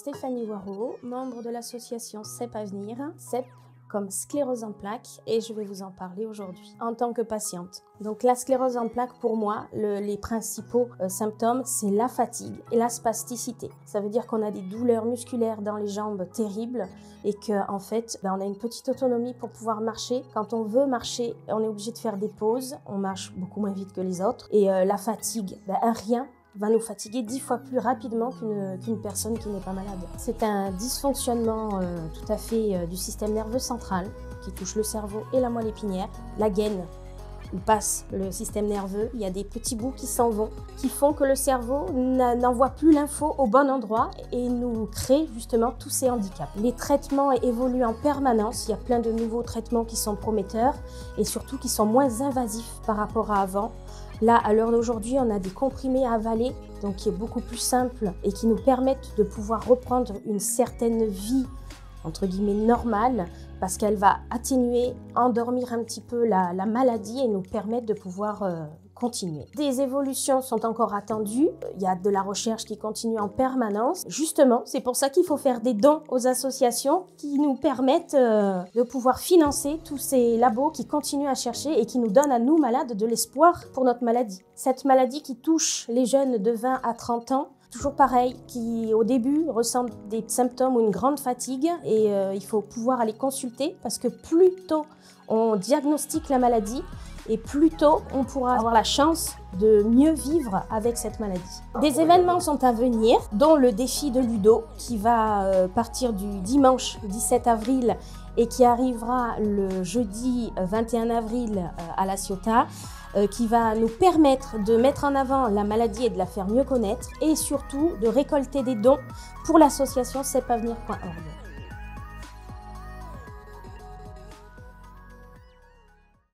Stéphanie Waro, membre de l'association CEP Avenir, CEP comme sclérose en plaques, et je vais vous en parler aujourd'hui en tant que patiente. Donc la sclérose en plaques, pour moi, les principaux symptômes, c'est la fatigue et la spasticité. Ça veut dire qu'on a des douleurs musculaires dans les jambes terribles et qu'en fait, on a une petite autonomie pour pouvoir marcher. Quand on veut marcher, on est obligé de faire des pauses, on marche beaucoup moins vite que les autres. Et la fatigue, un rien va nous fatiguer 10 fois plus rapidement qu'une personne qui n'est pas malade. C'est un dysfonctionnement tout à fait du système nerveux central qui touche le cerveau et la moelle épinière, la gaine où passe le système nerveux. Il y a des petits bouts qui s'en vont, qui font que le cerveau n'envoie plus l'info au bon endroit et nous crée justement tous ces handicaps. Les traitements évoluent en permanence, il y a plein de nouveaux traitements qui sont prometteurs et surtout qui sont moins invasifs par rapport à avant. Là, à l'heure d'aujourd'hui, on a des comprimés à avaler, donc qui est beaucoup plus simple et qui nous permettent de pouvoir reprendre une certaine vie, entre guillemets, normale, parce qu'elle va atténuer, endormir un petit peu la maladie et nous permettre de pouvoir continuer. Des évolutions sont encore attendues, il y a de la recherche qui continue en permanence. Justement, c'est pour ça qu'il faut faire des dons aux associations qui nous permettent de pouvoir financer tous ces labos qui continuent à chercher et qui nous donnent à nous, malades, de l'espoir pour notre maladie. Cette maladie qui touche les jeunes de 20 à 30 ans, toujours pareil, qui au début ressentent des symptômes ou une grande fatigue et il faut pouvoir aller consulter parce que plus tôt on diagnostique la maladie et plus tôt on pourra avoir la chance de mieux vivre avec cette maladie. Des événements sont à venir, dont le défi de Ludo qui va partir du dimanche 17 avril et qui arrivera le jeudi 21 avril à La Ciotat, qui va nous permettre de mettre en avant la maladie et de la faire mieux connaître et surtout de récolter des dons pour l'association cepavenir.org.